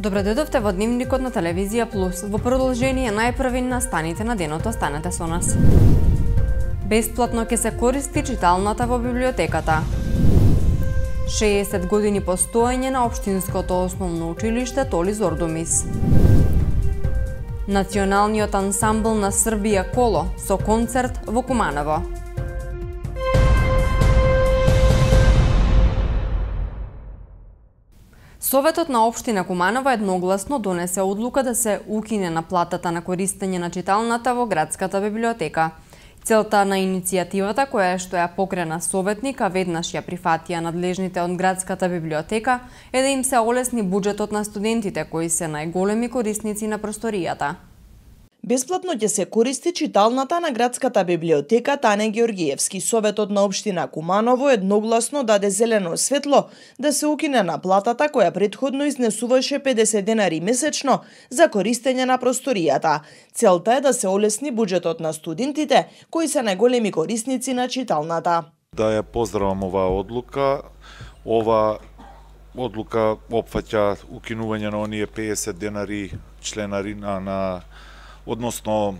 Добре дојдовте во дневникот на Телевизија Плюс. Во продолжение најпрви настаните на денот, останете со нас. Бесплатно ќе се користи читалната во библиотеката. 60 години постоење на Општинското основно училиште Толи Зордумис. Националниот ансамбл на Србија Коло со концерт во Куманово. Советот на Општина Куманово едногласно донесе одлука да се укине наплатата на користење на читалната во градската библиотека. Целта на иницијативата, која што ја покрена советник, а веднаш ја прифатија надлежните од градската библиотека, е да им се олесни буџетот на студентите кои се најголеми корисници на просторијата. Бесплатно ќе се користи читалната на градската библиотека Тане Георгиевски. Советот на Општина Куманово едногласно даде зелено светло да се укине наплатата која претходно изнесуваше 50 денари месечно за користење на просторијата. Целта е да се олесни буџетот на студентите кои се најголеми корисници на читалната. Да ја поздравам оваа одлука. Ова одлука опфаќа укинување на оние 50 денари членарина на односно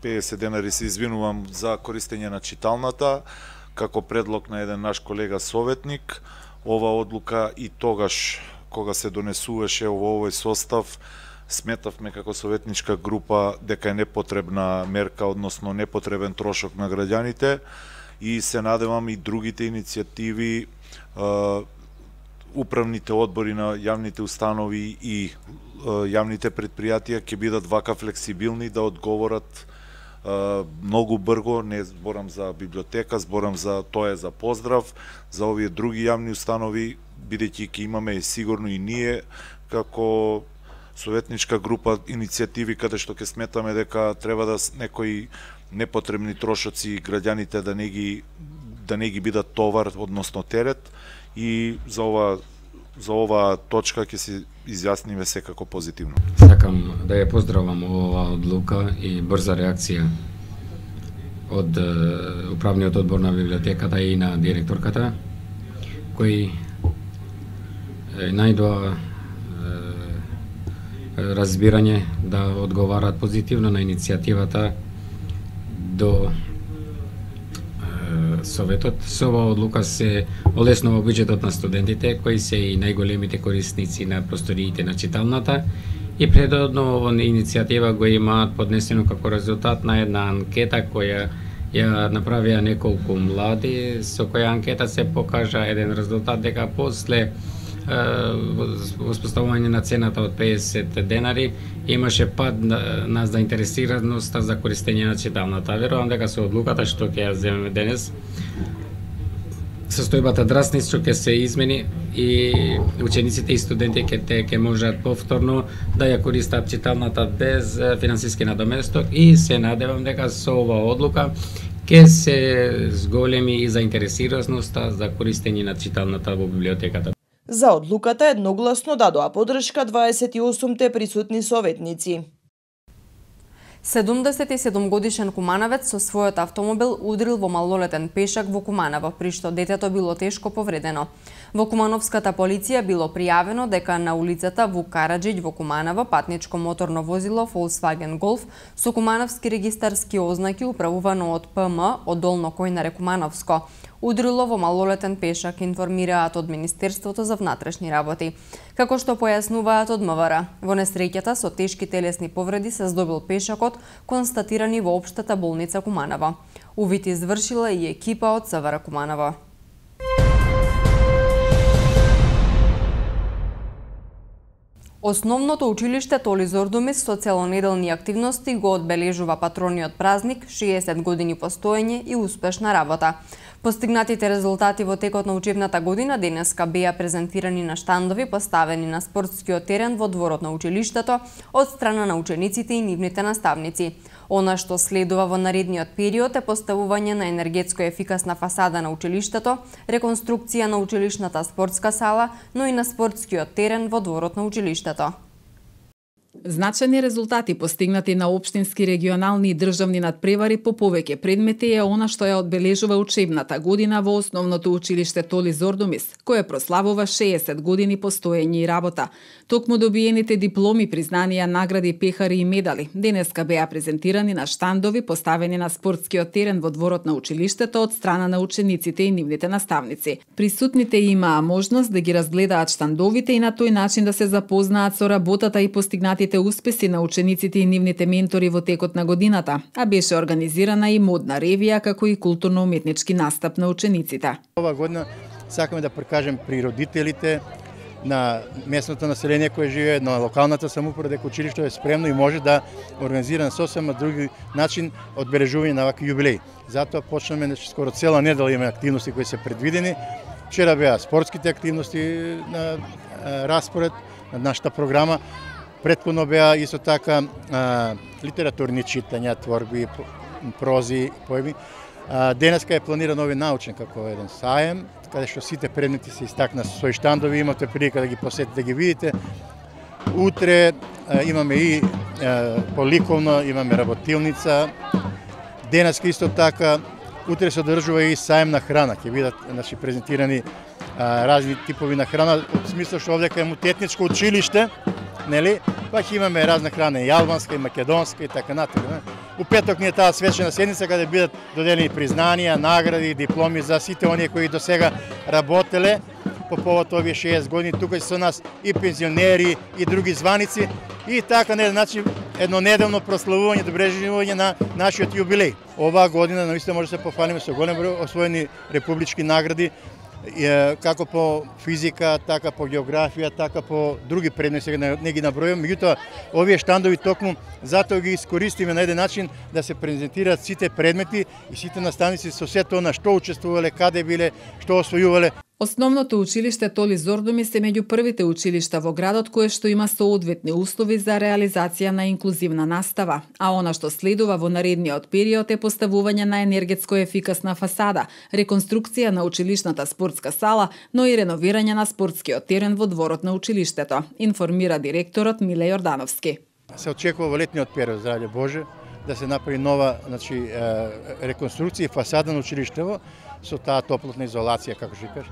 50 денари се извинувам за користење на читалната, како предлог на еден наш колега советник. Ова одлука и тогаш, кога се донесуваше во овој состав, сметавме како советничка група дека е непотребна мерка, односно непотребен трошок на граѓаните и се надевам и другите иницијативи, управните одбори на јавните установи и јавните предпријатија ќе бидат вака флексибилни да одговорат многу брзо. Не зборам за библиотека, зборам за тоа за поздрав, за овие други јавни установи, бидејќи ќе имаме сигурно и ние како советничка група иницијативи каде што ќе сметаме дека треба да некои непотребни трошоци граѓаните да не ги бидат товар, односно терет, и за ова точка ќе се изјасниме секако позитивно. Сакам да ја поздравам оваа одлука и брза реакција од управниот одбор на библиотеката и на директорката, кои најдоа разбирање да одговарат позитивно на иницијативата до Советот. Со оваа одлука се олеснува буџетот на студентите, кои се и најголемите корисници на просториите на читалната, и предодно ова иницијатива го имаат поднесено како резултат на една анкета која ја направија неколку млади, со која анкета се покажа еден резултат дека после воспоставување на цената од 50 денари имаше пад на заинтересираноста за користење на читалната. Верувам дека со одлуката што ќе ја земеме денес, состојбата драстично ќе се измени и учениците и студентите ќе можат повторно да ја користат читалната без финансиски надоместок, и се надевам дека со оваа одлука ќе се зголеми и заинтересираноста за користење на читалната во библиотеката. За одлуката едногласно дадоа подршка 28-те присутни советници. 77 годишен кумановец со својот автомобил удрил во малолетен пешак во Куманово, при што детето било тешко повредено. Во Кумановската полиција било пријавено дека на улицата Вук Караџиќ во Куманово патничко моторно возило Volkswagen Golf со кумановски регистарски ознаки, управувано од ПМ од Долно Којнаре Кумановско, удрило во малолетен пешак, информираат од Министерството за внатрешни работи. Како што појаснуваат од МВР, во несреќата со тешки телесни повреди се здобил пешакот, констатирани во Општата болница Куманово. Увид извршила и екипа од СВР Куманово. Основното училиште Толи Зордумис со целонеделни активности го одбележува патрониот празник, 60 години постоење и успешна работа. Постигнатите резултати во текот на учебната година денеска беа презентирани на штандови поставени на спортскиот терен во дворот на училиштето од страна на учениците и нивните наставници. Она што следува во наредниот период е поставување на енергетско ефикасна фасада на училиштето, реконструкција на училишната спортска сала, но и на спортскиот терен во дворот на училиштето. Значајни резултати постигнати на општински, регионални и државни надпревари по повеќе предмети е она што ја одбележува учебната година во Основното училиште Толи Зордумис, кое прославува 60 години постоење и работа. Токму добиените дипломи, признанија, награди, пехари и медали денеска беа презентирани на штандови поставени на спортскиот терен во дворот на училиштето од страна на учениците и нивните наставници. Присутните имаа можност да ги разгледаат штандовите и на тој начин да се запознаат со работата и постигнатите успеси на учениците и нивните ментори во текот на годината, а беше организирана и модна ревија како и културно-уметнички настап на учениците. Ова година сакаме да прикажем при родителите на местното население кое живее на локалната самоуправа дека училиштето е спремно и може да организира на сосема други начин одбележување на вакви јубилеи. Затоа почнеме скоро цела недела имаме активности кои се предвидени. Вчера беа спортските активности на распоред на нашата програма. Претходно беа исто така литературни читања, творби, прози, поеми. Денеска е планиран овој научен како еден саем, каде што сите предмети се истакна со своји штандови, имате прилика да ги посетите, да ги видите. Утре имаме и поликовно, имаме работилница. Денеска исто така, утре се одржува и саем на храна, ќе бидат презентирани разни типови на храна, од смисла што овдека е мултиетничко училиште, нели? Па ќе имаме разна храна и албанска, и македонска и така натаму. У петок ни е таа свечена седница каде бидат доделени признанија, награди, дипломи за сите оние кои до сега работеле по повод овие 60 години. Тука со нас и пензионери и други званици и така на еден начин еднонеделно прославување, добрежелување на нашиот јубилеј. Оваа година наистина може да се пофалиме со голем број освоени републички награди, како по физика, така по географија, така по други предмети, сега не ги набројам, меѓутоа овие штандови токму затоа ги искористиме на еден начин да се презентираат сите предмети и сите наставници со сето она што учествувале, каде биле, што освојувале. Основното училиште Толи Зордумис е меѓу првите училишта во градот кое што има соодветни услови за реализација на инклузивна настава, а она што следува во наредниот период е поставување на енергетско ефикасна фасада, реконструкција на училишната спортска сала, но и реновирање на спортскиот терен во дворот на училиштето, информира директорот Миле Јордановски. Се очекува во летниот период, здравје Боже, да се направи нова, реконструкција и фасада на училиштето со таа топлотна изолација, како што кажеш,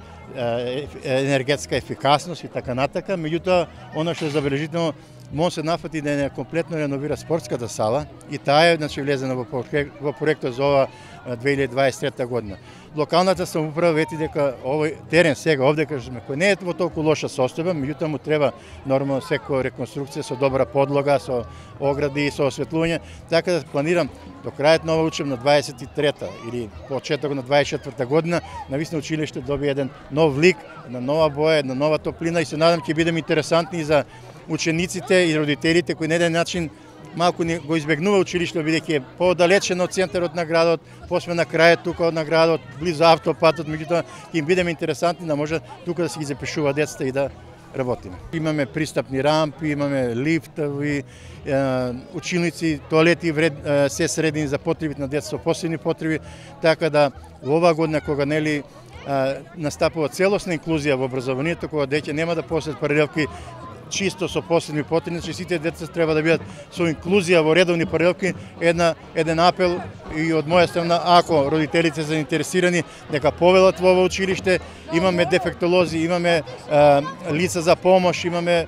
енергетска ефикасност и така натака. Меѓутоа, она што е забележително, може се нафати да не комплетно реновира спортската сала и таа е влезена во проектот за ова 2023 година. Локалната самоуправа вети дека овој терен сега овде кај што сме, кој не е во толку лоша состојба, меѓутоа му треба нормално секоја реконструкција со добра подлога, со огради и со осветлување, така да планирам до крајот на ова учебна 23-та или почеток на 24-та година, навистина училиште добие еден нов лик, една нова боја, една нова топлина и се надам ќе бидеме интересантни за учениците и родителите кои на еден начин малку го избегнува училиште, бидејќи е подалечено од центарот на градот, посме на крајот тука од градот, близу автопатот, меѓутоа ќе им бидеме интересантни да може тука да се ги запишува децата и да работиме. Имаме пристапни рампи, имаме лифтови, училници, тоалети се средени за потребите на деца со посебни потреби, така да во оваа година кога настапува целосна инклузија во образованието, кога деца нема да постојат паралелки чисто со посебни потреби, че сите деца треба да бидат со инклузија во редовни паралелки, еден апел и од моја страна, ако родителите се заинтересирани, дека повелат во ова училиште, имаме дефектолози, имаме лица за помош, имаме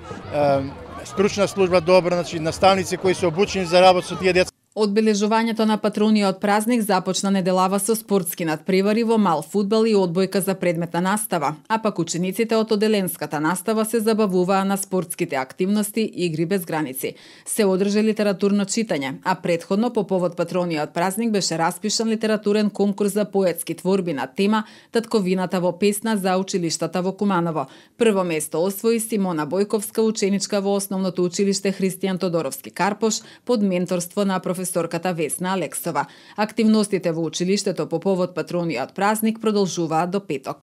стручна служба добра, наставници кои се обучени за работа со тие деца. Одбележувањето на патрониот празник започна неделава со спортски надпревари во мал фудбал и одбојка за предметна настава, а пак учениците од оделенската настава се забавуваа на спортските активности Игри без граници. Се одржа литературно читање, а претходно по повод патрониот празник беше распишан литературен конкурс за поетски творби на тема Татковината во песна за училиштата во Куманово. Прво место освои Симона Бојковска, ученичка во Основното училиште Христијан Тодоровски Карпош, под менторство на професорката Весна Алексова. Активностите во училиштето по повод патрониот празник продолжуваат до петок.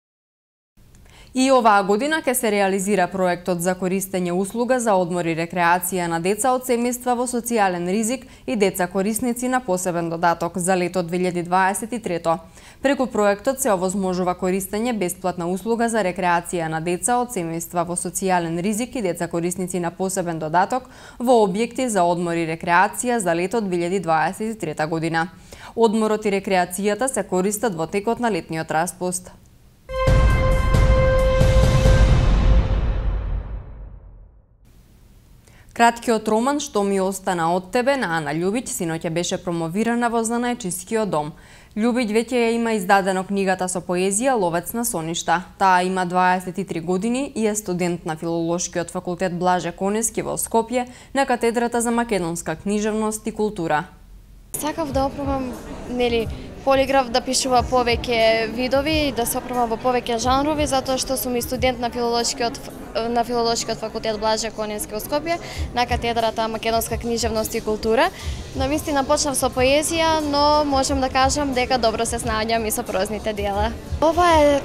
И оваа година ќе се реализира проектот за користење услуга за одмор и рекреација на деца од семејства во социјален ризик и деца корисници на посебен додаток за лето 2023. Преку проектот се овозможува користење бесплатна услуга за рекреација на деца од семејства во социјален ризик и деца корисници на посебен додаток во објекти за одмор и рекреација за лето 2023 година. Одморот и рекреацијата се користат во текот на летниот распуст. Краткиот роман «Што ми остана од тебе» на Ана Љубиќ синоќа беше промовирана во Занајчискиот дом. Љубиќ веќе ја има издадено книгата со поезија «Ловец на соништа». Таа има 23 години и е студент на Филолошкиот факултет Блаже Конески во Скопје на катедрата за македонска книжевност и култура. Сакав да опробам, полиграф да пишува повеќе видови, да се опробам во повеќе жанрови, затоа што сум и студент на Филолошкиот факултет Блаже Конески во Скопје, на катедрата македонска книжевност и култура. Навистина почнав со поезија, но можам да кажам дека добро се снаоѓам и со прозните дела. Ова е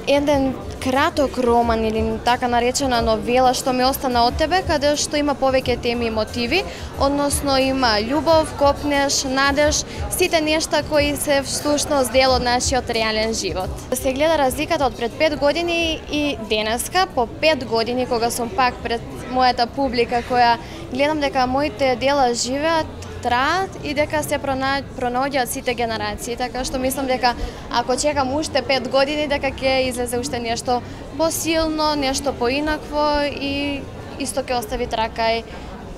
еден краток роман или така наречена новела «Што ми остана од тебе», каде што има повеќе теми и мотиви, односно има љубов, копнеш, надеж, сите нешта кои се всушност дел од нашиот реален живот. Се гледа разликата од пред 5 години и денеска, по 5 години кога сум пак пред мојата публика, која гледам дека моите дела живеат, траат и дека се пронаоѓаат сите генерации, така што мислам дека ако чекам уште 5 години дека ќе излезе уште нешто посилно, нешто поинакво и исто ќе остави траг кај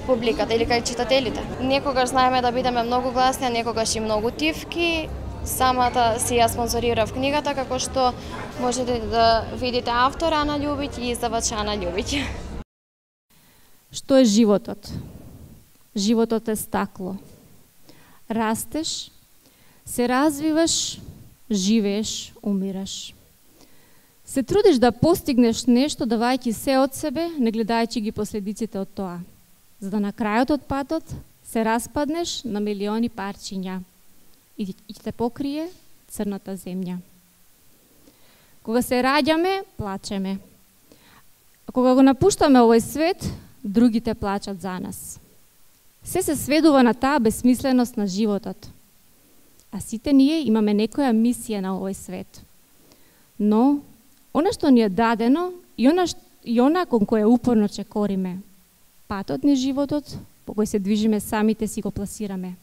публиката или кај читателите. Некогаш знаеме да бидеме многу гласни, а некогаш и многу тивки. Самата си ја спонзорирав книгата, како што можете да видите автор Ана Љубиќ и издавач Ана Љубиќ. Што е животот? Животот е стакло. Растеш, се развиваш, живееш, умираш. Се трудиш да постигнеш нешто давајќи се од себе, не гледајќи ги последиците од тоа. За да на крајот од патот се распаднеш на милиони парчиња и те покрие црната земја. Кога се раѓаме, плачеме. А кога го напуштаме овој свет, другите плачат за нас. Се сведува на таа безсмисленост на животот. А сите ние имаме некоја мисија на овој свет. Но, она што ни е дадено и она кон кој упорно чекориме. Патот ни животот, по кој се движиме самите си го пласираме.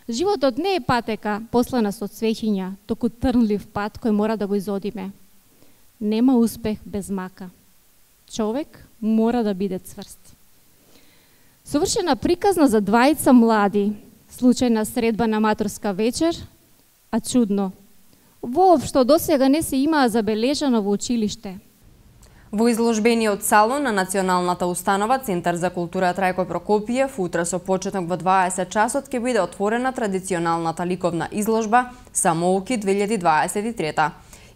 Животот не е патека послана со цвеќиња, току трнлив пат кој мора да го изодиме. Нема успех без мака. Човек мора да биде цврст. Совршена приказна за двајца млади, случајна средба на матурска вечер, а чудно. Воопшто досега не се имаа забележано во училиште. Во изложбениот салон на Националната установа Центар за култура Трајко Прокопиев утре со почеток во 20 часот ќе биде отворена традиционалната ликовна изложба Самоуки 2023.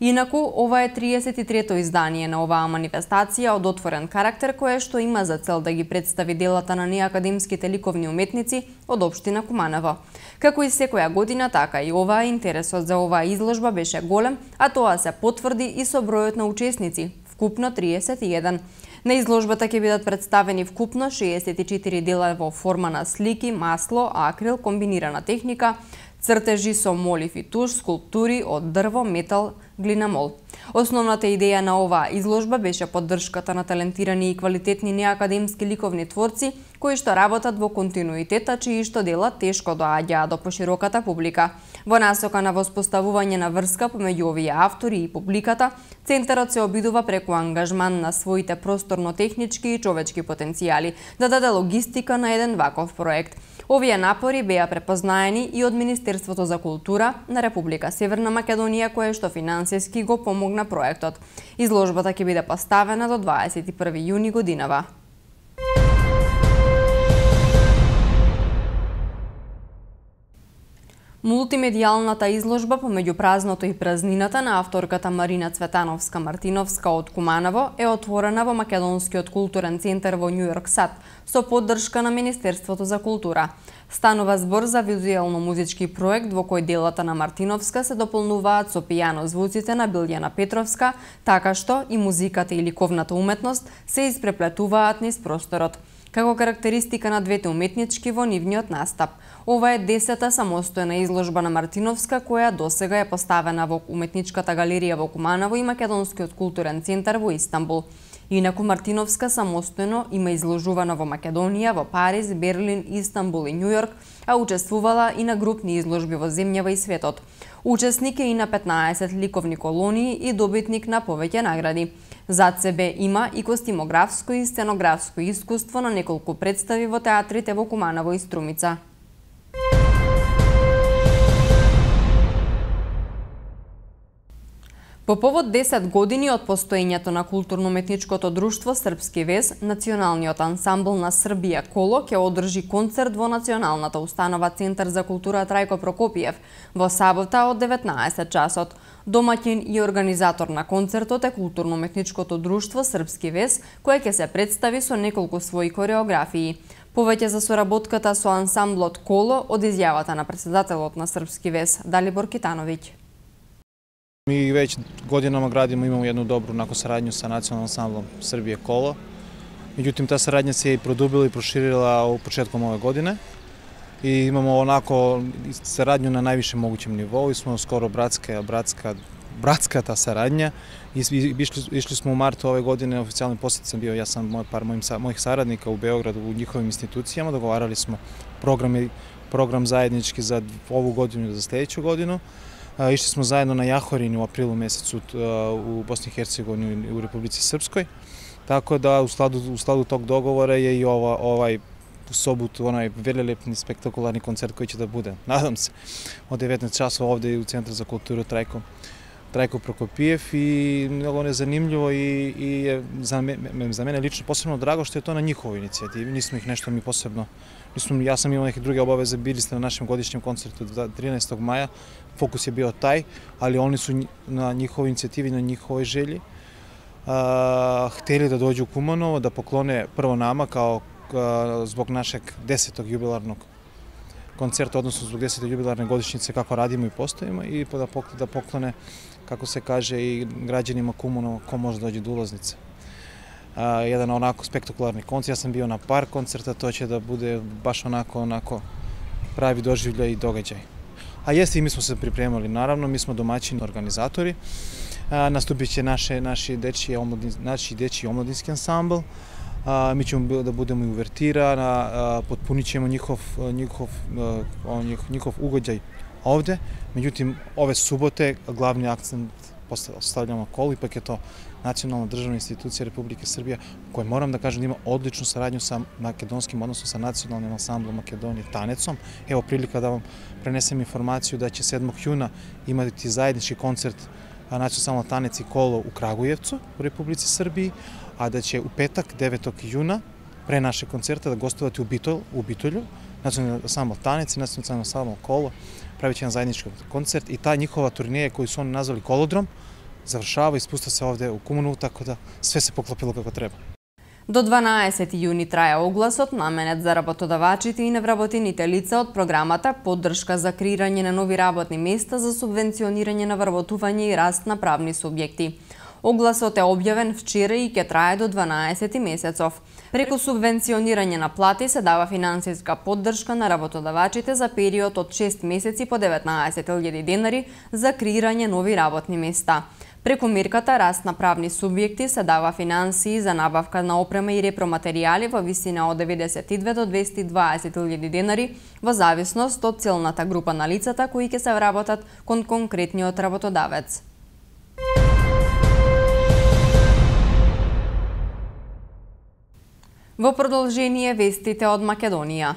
Инаку, ова е 33-то издание на оваа манифестација од отворен карактер, кое што има за цел да ги представи делата на неакадемските ликовни уметници од општина Куманово. Како и секоја година, така и оваа интересот за оваа изложба беше голем, а тоа се потврди и со бројот на учесници, вкупно 31. На изложбата ќе бидат представени вкупно 64 дела во форма на слики, масло, акрил, комбинирана техника, цртежи со молив и туш, скулптури од дрво, метал, глина, мол. Основната идеја на оваа изложба беше поддршката на талентирани и квалитетни неакадемски ликовни творци кои што работат во континуитет, а чии што дела тешко доаѓаат до пошироката публика. Во насока на воспоставување на врска помеѓу овие автори и публиката, Центарот се обидува преку ангажман на своите просторно-технички и човечки потенцијали да даде логистика на еден ваков проект. Овие напори беа препознаени и од Министерството за култура на Република Северна Македонија, кое што финансиски го помогна проектот. Изложбата ќе биде поставена до 21 јуни годинава. Мултимедијалната изложба помеѓу празното и празнината на авторката Марина Цветановска-Мартиновска од Куманово е отворена во Македонскиот културен центар во Њујорк САД со поддршка на Министерството за култура. Станува збор за визуелно-музички проект во кој делата на Мартиновска се дополнуваат со пијано звуците на Билјана Петровска, така што и музиката и ликовната уметност се испреплетуваат низ просторот, како карактеристика на двете уметнички во нивниот настап. Ова е 10-та самостојна изложба на Мартиновска која досега е поставена во Уметничката галерија во Куманово и Македонскиот културен центар во Истанбул. Инаку Мартиновска самостојно има изложувано во Македонија, во Париз, Берлин, Истанбул и Њујорк, а учествувала и на групни изложби во земјава и светот. Учесник е и на 15 ликовни колонии и добитник на повеќе награди. Зад себе има и костимографско и сценографско искуство на неколку представи во театрите во Куманово и Струмица. По повод 10 години од постоењето на културно-уметничкото друштво Српски вез, Националниот ансамбл на Србија Коло ќе одржи концерт во Националната установа Центар за култура Трајко Прокопиев во сабота од 19 часот. Домаќин и организатор на концертот е културно-уметничкото друштво Српски вез, кое ќе се представи со неколку своји кореографии. Повеќе за соработката со ансамблот Коло од изјавата на претседателот на Српски вез Далибор Китановиќ. Mi već godinama gradimo, imamo jednu dobru saradnju sa nacionalnim ansamblom Srbije Kolo. Međutim, ta saradnja se i produbila i proširila u početkom ove godine. I imamo saradnju na najvišem mogućem nivou i smo skoro bratska ta saradnja. Išli smo u martu ove godine, oficijalni posjet sam bio, ja sam par mojih saradnika u Beogradu u njihovim institucijama, dogovarali smo program zajednički za ovu godinu i za sljedeću godinu. Išli smo zajedno na Jahorini u aprilu mesecu u Bosni i Hercegovini i u Republici Srpskoj. Tako da u skladu tog dogovora je i ovaj u sobotu onaj velilepni spektakularni koncert koji će da bude, nadam se, od 19 časova ovde u Centru za kulturu Trajko Prokopijev i mnogo je zanimljivo i je za mene lično posebno drago što je to na njihovoj inicijativi. Nismo ih nešto mi posebno, ja sam imao neke druge obaveze, bili ste na našem godišnjem koncertu 13. maja, fokus je bio taj, ali oni su na njihovoj inicijativi, na njihovoj želji hteli da dođu u Kumanovo, da poklone prvo nama kao zbog našeg 10. jubilarnog koncerta, odnosno zbog 10. jubilarne godišnjice kako radimo i postojimo i da poklone, kako se kaže, i građanima Kumanova ko može dođe do ulaznice. Jedan onako spektakularni koncert, ja sam bio na par koncerta, to će da bude baš onako pravi doživljaj i događaj. A jeste i mi smo se pripremali, naravno, mi smo domaćini organizatori, nastupit će naši dečji omladinski ansambl, mi ćemo da budemo i uvertira, potpunit ćemo njihov ugođaj ovde, međutim ove subote glavni akcent stavljamo Kolo, ipak je to nacionalna državna institucija Republike Srbije koja, moram da kažem, da ima odličnu saradnju sa makedonskim, odnosno sa nacionalnim ansamblom Makedonije Tanecom. Evo prilika da vam prenesem informaciju da će 7. juna imati zajednički koncert nacionalno Tanec i Kolo u Kragujevcu u Republici Srbiji, a da će u petak 9. juna pre našeg koncerta da gostovati u Bitolju, nacionalni ansambl Tanec i nacionalni ansambl Kolo, pravit će jedan zajednički koncert i ta njihova turneja koju su oni nazvali Kolodrom završava i spušta se ovde u Kumanovu, tako da sve se poklopilo kako treba. До 12 јуни трае огласот наменет за работодавачите и невработените лица од програмата Поддршка за креирање на нови работни места за субвенционирање на вработување и раст на правни субјекти. Огласот е објавен вчера и ќе трае до 12 месецов. Преку субвенционирање на плати се дава финансиска поддршка на работодавачите за период од 6 месеци по 19.000 денари за креирање нови работни места. Преку мерката Раст на правни субјекти се дава финансии за набавка на опрема и репроматеријали во висина од 92 до 220.000 денари во зависност од целната група на лицата кои ќе се вработат кон конкретниот работодавец. Во продолжение вестите од Македонија.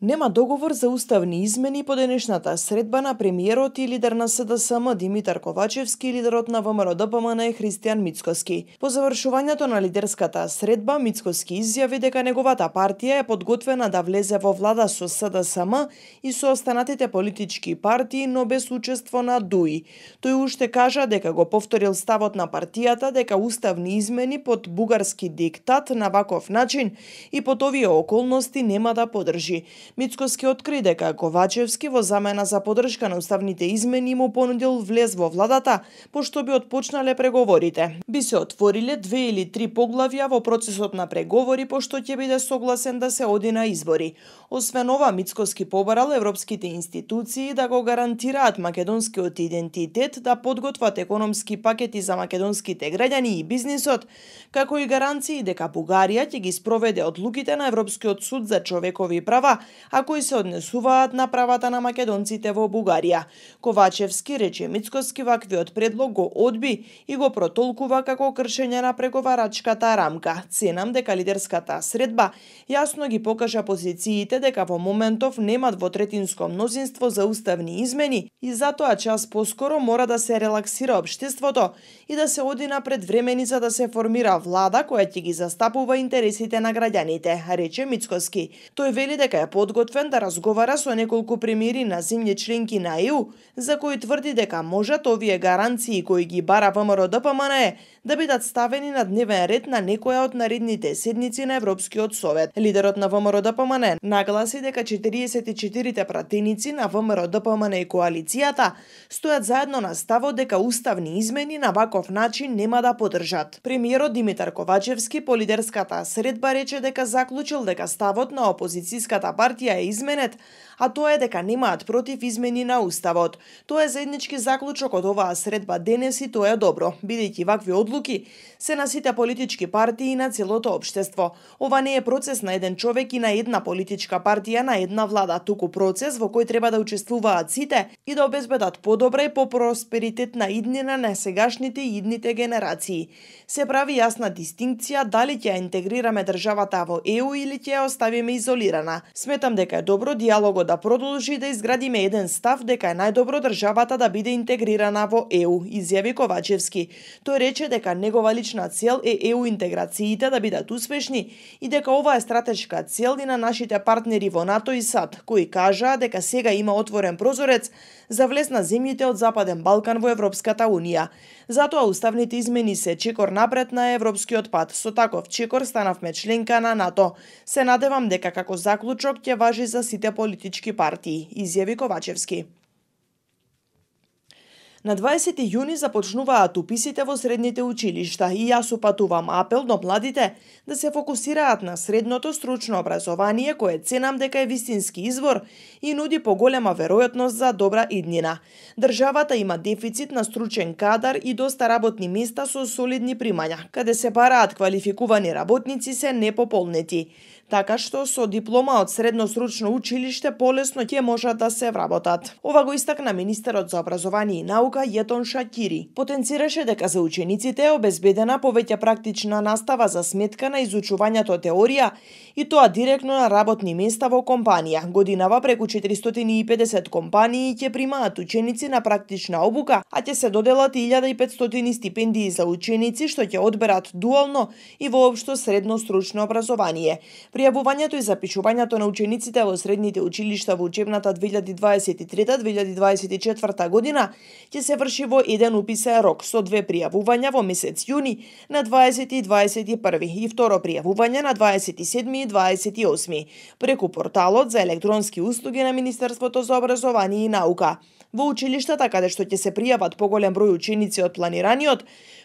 Нема договор за уставни измени по денешната средба на премиерот и лидер на СДСМ Димитар Ковачевски и лидерот на ВМРО-ДПМН Христијан Мицкоски. По завршувањето на лидерската средба, Мицкоски изјави дека неговата партија е подготвена да влезе во влада со СДСМ и со останатите политички партии, но без учество на ДУИ. Тој уште кажа дека го повторил ставот на партијата дека уставни измени под бугарски диктат на ваков начин и под овие околности нема да подржи. Мицкоски откри дека Ковачевски во замена за подршка на уставните измени му понудил влез во владата, пошто би отпочнале преговорите. Би се отвориле 2 или 3 поглавја во процесот на преговори, пошто ќе биде согласен да се оди на избори. Освен ова, Мицкоски побарал европските институции да го гарантираат македонскиот идентитет, да подготват економски пакети за македонските граѓани и бизнисот, како и гаранции дека Бугарија ќе ги спроведе одлуките на Европскиот суд за човекови права, а кои се однесуваат на правата на македонците во Бугарија. Ковачевски рече Мицкоски ваквиот предлог го одби и го протолкува како кршење на преговарачката рамка. Ценам дека лидерската средба јасно ги покажа позициите дека во моментов нема двотретинско мнозинство за уставни измени и затоа час поскоро мора да се релаксира општеството и да се оди напред времени за да се формира влада која ќе ги застапува интересите на граѓаните, рече Мицкоски. Тој вели дека е подготвен да разговара со неколку премиери на земји членки на ЕУ, за кои тврди дека можат овие гаранции кои ги бара ВМРО-ДПМН да бидат ставени на дневен ред на некоја од наредните седници на Европскиот совет. Лидерот на ВМРО-ДПМН нагласи дека 44 пратеници на ВМРО-ДПМН и коалицијата стојат заедно на ставот дека уставни измени на ваков начин нема да поддржат. Премиерот Димитар Ковачевски по лидерската средба рече дека заклучил дека ставот на опозицијската партија е изменет, а тоа е дека немаат против измени на уставот. Тоа е заеднички заклучок од оваа средба денес и тоа е добро, бидејќи вакви одлуки се на сите политички партии и на целото општество. Ова не е процес на еден човек и на една политичка партија на една влада, туку процес во кој треба да учествуваат сите и да обезбедат подобра и попросперитетна иднина на сегашните и идните генерации. Се прави јасна дистинкција дали ќе ја интегрираме државата во ЕУ или ќе ја оставиме изолирана. Сметам дека е добро диалогот да продолжи и да изградиме еден став дека е најдобро државата да биде интегрирана во ЕУ, изјави Ковачевски. Тој рече дека негова лична цел е ЕУ интеграциите да бидат успешни и дека ова е стратешка цел и на нашите партнери во НАТО и САД, кои кажаа дека сега има отворен прозорец за влез на земјите од Западен Балкан во Европската Унија. Затоа уставните измени се чекор напред на европскиот пат. Со таков чекор станавме членка на НАТО. Се надевам дека како заклучок ќе важи за сите политички партии, изјави Ковачевски. На 20 јуни започнуваат уписите во средните училишта и јас упатувам апел до младите да се фокусираат на средното стручно образование кое ценам дека е вистински извор и нуди поголема веројатност за добра иднина. Државата има дефицит на стручен кадар и доста работни места со солидни примања, каде се бараат квалификувани работници се непополнети. Така што со диплома од средно стручно училиште полесно ќе можат да се вработат. Ова го истакна министерот за образование и наука Јетон Шакири. Потенцираше дека за учениците е обезбедена повеќе практична настава за сметка на изучувањето теорија и тоа директно на работни места во компанија. Годинава преку 450 компании ќе примаат ученици на практична обука, а ќе се доделат 1500 стипендии за ученици што ќе одберат дуално и воопшто средно стручно образование. Пријавувањето и запишувањето на учениците во средните училишта во учебната 2023-2024 година ќе се врши во еден уписен рок со 2 пријавувања во месец јуни на 20 и 21 и второ пријавување на 27 и 28 преку порталот за електронски услуги на Министерството за образование и наука. Во училиштата каде што ќе се пријават поголем број ученици од планираниот,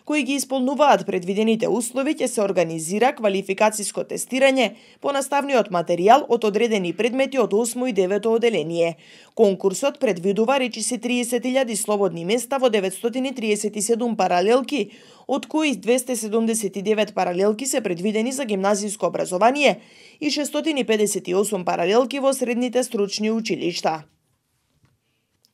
кои ги исполнуваат предвидените услови, ќе се организира квалификациско тестирање по наставниот материјал од одредени предмети од 8 и 9 оделение. Конкурсот предвидува речиси 30.000 слободни места во 937 паралелки, од кои 279 паралелки се предвидени за гимназиско образование и 658 паралелки во средните стручни училишта.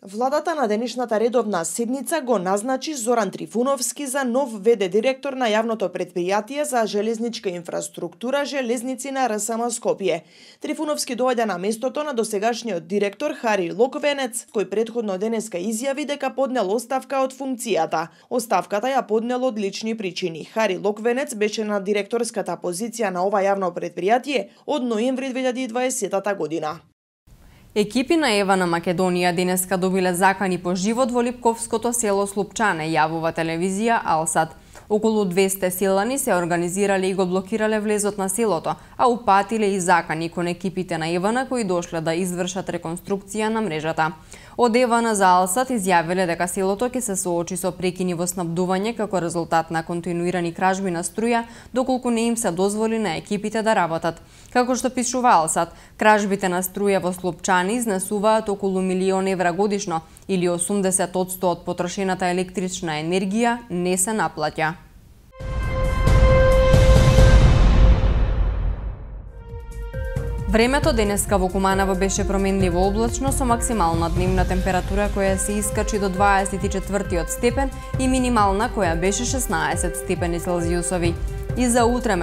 Владата на денешната редовна седница го назначи Зоран Трифуновски за нов ВД директор на јавното претпријатие за железничка инфраструктура Железници на РСМ Скопје. Трифуновски доаѓа на местото на досегашниот директор Хари Локвенец, кој претходно денеска изјави дека поднел оставка од функцијата. Оставката ја поднел од лични причини. Хари Локвенец беше на директорската позиција на ова јавно претпријатие од ноември 2020 година. Екипи на Ева на Македонија денеска добиле закани по живот во Липковското село Слупчане, јавува телевизија Алсат. Околу 200 силани се организирале и го блокирале влезот на селото, а упатиле и закани кон екипите на Евана кои дошле да извршат реконструкција на мрежата. Од Евана за Алсат изјавиле дека селото ќе се соочи со прекини во снабдување како резултат на континуирани кражби на струја, доколку не им се дозволи на екипите да работат. Како што пишува Алсат, кражбите на струја во Слупчани изнесуваат околу 1.000.000 евра годишно или 80% од потрошената електрична енергија не се наплаќа. Времето денеска во Куманово беше променливо облачно со максимална дневна температура која се искачи до 24 степен и минимална која беше 16 степени Целзиусови. И за утре